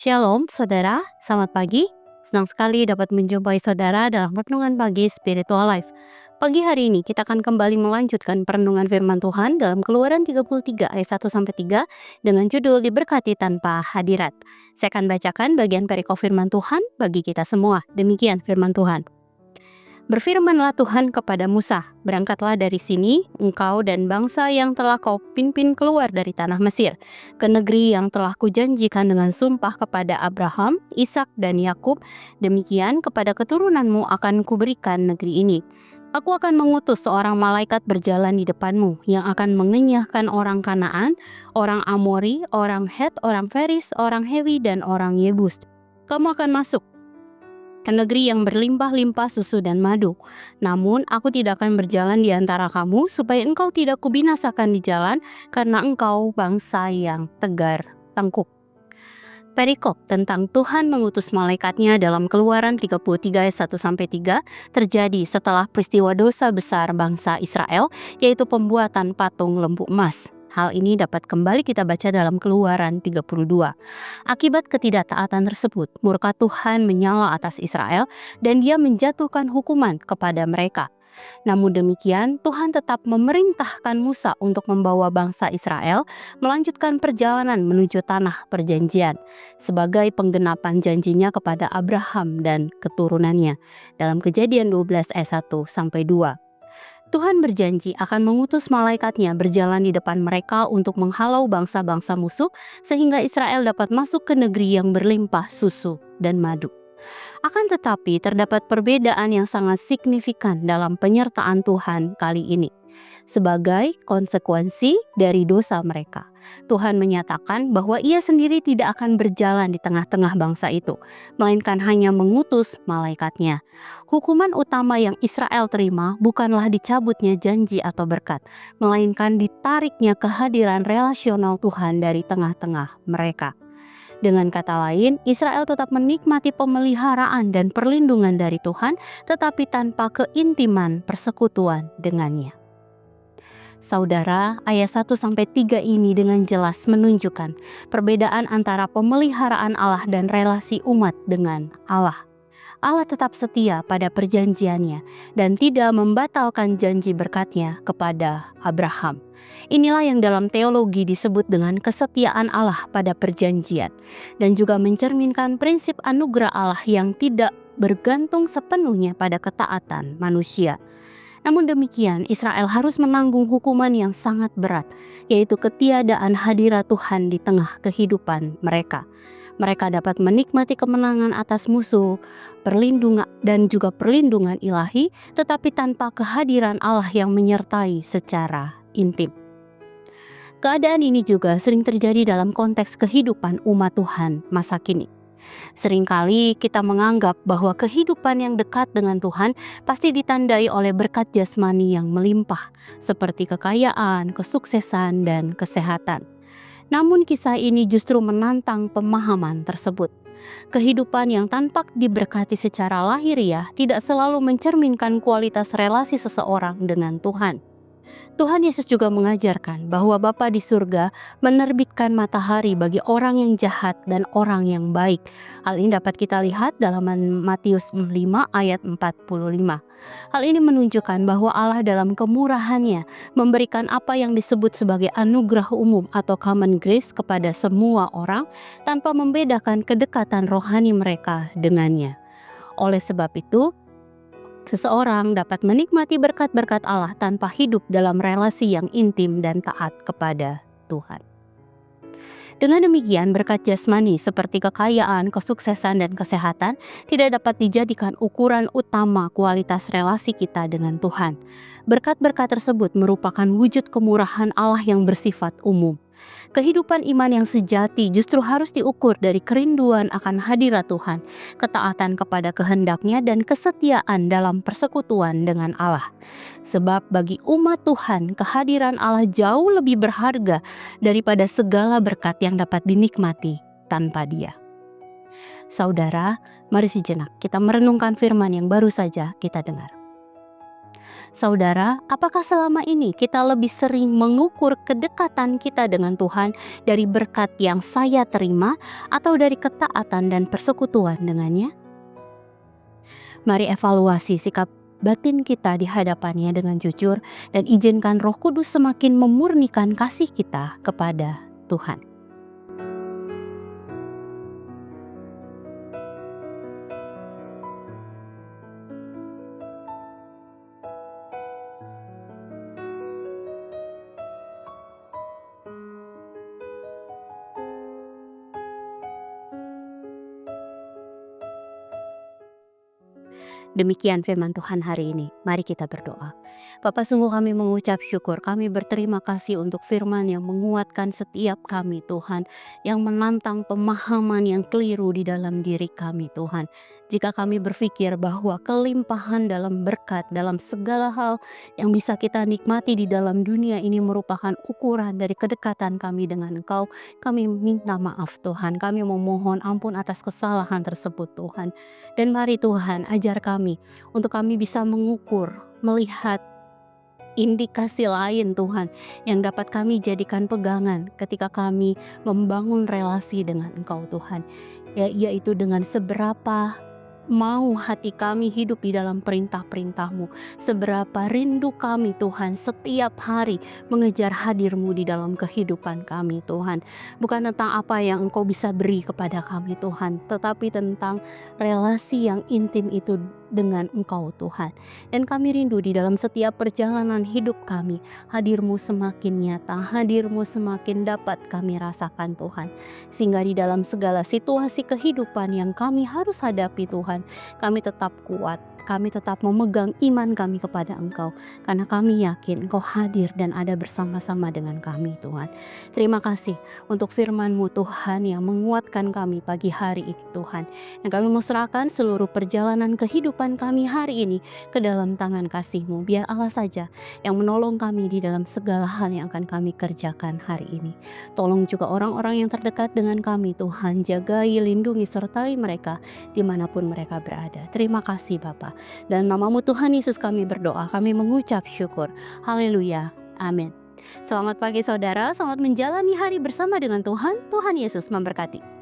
Shalom saudara, selamat pagi. Senang sekali dapat menjumpai saudara dalam renungan pagi Spiritual Life. Pagi hari ini kita akan kembali melanjutkan perenungan firman Tuhan dalam Keluaran 33 ayat 1-3 dengan judul Diberkati Tanpa Hadirat. Saya akan bacakan bagian perikop firman Tuhan bagi kita semua. Demikian firman Tuhan. Berfirmanlah Tuhan kepada Musa, berangkatlah dari sini, engkau dan bangsa yang telah kau pimpin keluar dari tanah Mesir, ke negeri yang telah kujanjikan dengan sumpah kepada Abraham, Ishak dan Yakub. Demikian kepada keturunanmu akan kuberikan negeri ini. Aku akan mengutus seorang malaikat berjalan di depanmu, yang akan mengenyahkan orang Kanaan, orang Amori, orang Het, orang Feris, orang Hewi, dan orang Yebus. Kamu akan masuk ke negeri yang berlimpah-limpah susu dan madu. Namun aku tidak akan berjalan di antara kamu, supaya engkau tidak kubinasakan di jalan, karena engkau bangsa yang tegar tengkuk. Perikop tentang Tuhan mengutus malaikatnya dalam Keluaran 33 ayat 1-3 terjadi setelah peristiwa dosa besar bangsa Israel, yaitu pembuatan patung lembu emas. Hal ini dapat kembali kita baca dalam Keluaran 32. Akibat ketidaktaatan tersebut, murka Tuhan menyala atas Israel dan Dia menjatuhkan hukuman kepada mereka. Namun demikian, Tuhan tetap memerintahkan Musa untuk membawa bangsa Israel melanjutkan perjalanan menuju tanah perjanjian sebagai penggenapan janjinya kepada Abraham dan keturunannya dalam Kejadian 12 ayat 1-2. Tuhan berjanji akan mengutus malaikatnya berjalan di depan mereka untuk menghalau bangsa-bangsa musuh sehingga Israel dapat masuk ke negeri yang berlimpah susu dan madu. Akan tetapi terdapat perbedaan yang sangat signifikan dalam penyertaan Tuhan kali ini. Sebagai konsekuensi dari dosa mereka, Tuhan menyatakan bahwa Ia sendiri tidak akan berjalan di tengah-tengah bangsa itu, melainkan hanya mengutus malaikatnya. Hukuman utama yang Israel terima bukanlah dicabutnya janji atau berkat, melainkan ditariknya kehadiran relasional Tuhan dari tengah-tengah mereka. Dengan kata lain, Israel tetap menikmati pemeliharaan dan perlindungan dari Tuhan, tetapi tanpa keintiman persekutuan dengannya. Saudara, ayat 1-3 ini dengan jelas menunjukkan perbedaan antara pemeliharaan Allah dan relasi umat dengan Allah. Allah tetap setia pada perjanjiannya dan tidak membatalkan janji berkat-Nya kepada Abraham. Inilah yang dalam teologi disebut dengan kesetiaan Allah pada perjanjian dan juga mencerminkan prinsip anugerah Allah yang tidak bergantung sepenuhnya pada ketaatan manusia. Namun demikian, Israel harus menanggung hukuman yang sangat berat, yaitu ketiadaan hadirat Tuhan di tengah kehidupan mereka. Mereka dapat menikmati kemenangan atas musuh, perlindungan dan juga perlindungan ilahi, tetapi tanpa kehadiran Allah yang menyertai secara intim. Keadaan ini juga sering terjadi dalam konteks kehidupan umat Tuhan masa kini. Seringkali kita menganggap bahwa kehidupan yang dekat dengan Tuhan pasti ditandai oleh berkat jasmani yang melimpah, seperti kekayaan, kesuksesan, dan kesehatan. Namun kisah ini justru menantang pemahaman tersebut. Kehidupan yang tanpa diberkati secara lahiriah tidak selalu mencerminkan kualitas relasi seseorang dengan Tuhan. Tuhan Yesus juga mengajarkan bahwa Bapa di surga menerbitkan matahari bagi orang yang jahat dan orang yang baik. Hal ini dapat kita lihat dalam Matius 5 ayat 45. Hal ini menunjukkan bahwa Allah dalam kemurahannya memberikan apa yang disebut sebagai anugerah umum atau common grace kepada semua orang tanpa membedakan kedekatan rohani mereka dengannya. Oleh sebab itu, seseorang dapat menikmati berkat-berkat Allah tanpa hidup dalam relasi yang intim dan taat kepada Tuhan. Dengan demikian, berkat jasmani seperti kekayaan, kesuksesan, dan kesehatan tidak dapat dijadikan ukuran utama kualitas relasi kita dengan Tuhan. Berkat-berkat tersebut merupakan wujud kemurahan Allah yang bersifat umum. Kehidupan iman yang sejati justru harus diukur dari kerinduan akan hadirat Tuhan, ketaatan kepada kehendak-Nya, dan kesetiaan dalam persekutuan dengan Allah. Sebab bagi umat Tuhan, kehadiran Allah jauh lebih berharga daripada segala berkat yang dapat dinikmati tanpa Dia. Saudara, mari sejenak kita merenungkan firman yang baru saja kita dengar. Saudara, apakah selama ini kita lebih sering mengukur kedekatan kita dengan Tuhan dari berkat yang saya terima atau dari ketaatan dan persekutuan dengannya? Mari evaluasi sikap batin kita di hadapannya dengan jujur dan izinkan Roh Kudus semakin memurnikan kasih kita kepada Tuhan. Demikian firman Tuhan hari ini. Mari kita berdoa. Bapa, sungguh kami mengucap syukur. Kami berterima kasih untuk firman yang menguatkan setiap kami Tuhan. Yang menantang pemahaman yang keliru di dalam diri kami Tuhan. Jika kami berpikir bahwa kelimpahan dalam berkat, dalam segala hal yang bisa kita nikmati di dalam dunia ini merupakan ukuran dari kedekatan kami dengan Engkau, kami minta maaf Tuhan. Kami memohon ampun atas kesalahan tersebut Tuhan. Dan mari Tuhan ajar kami untuk kami bisa mengukur, melihat indikasi lain Tuhan yang dapat kami jadikan pegangan ketika kami membangun relasi dengan Engkau Tuhan. Yaitu dengan seberapa mau hati kami hidup di dalam perintah-perintah-Mu. Seberapa rindu kami Tuhan setiap hari mengejar hadir-Mu di dalam kehidupan kami Tuhan. Bukan tentang apa yang Engkau bisa beri kepada kami Tuhan, tetapi tentang relasi yang intim itu dengan Engkau Tuhan. Dan kami rindu di dalam setiap perjalanan hidup kami, hadir-Mu semakin nyata, hadir-Mu semakin dapat kami rasakan Tuhan. Sehingga di dalam segala situasi kehidupan yang kami harus hadapi Tuhan, kami tetap kuat, kami tetap memegang iman kami kepada Engkau, karena kami yakin Engkau hadir dan ada bersama-sama dengan kami Tuhan. Terima kasih untuk firman-Mu Tuhan yang menguatkan kami pagi hari ini Tuhan. Dan kami mau serahkan seluruh perjalanan kehidupan kami hari ini ke dalam tangan kasih-Mu. Biar Allah saja yang menolong kami di dalam segala hal yang akan kami kerjakan hari ini. Tolong juga orang-orang yang terdekat dengan kami Tuhan, jagai, lindungi, sertai mereka dimanapun mereka berada. Terima kasih Bapa. Dalam nama-Mu Tuhan Yesus kami berdoa, kami mengucap syukur. Haleluya. Amin. Selamat pagi saudara, selamat menjalani hari bersama dengan Tuhan. Tuhan Yesus memberkati.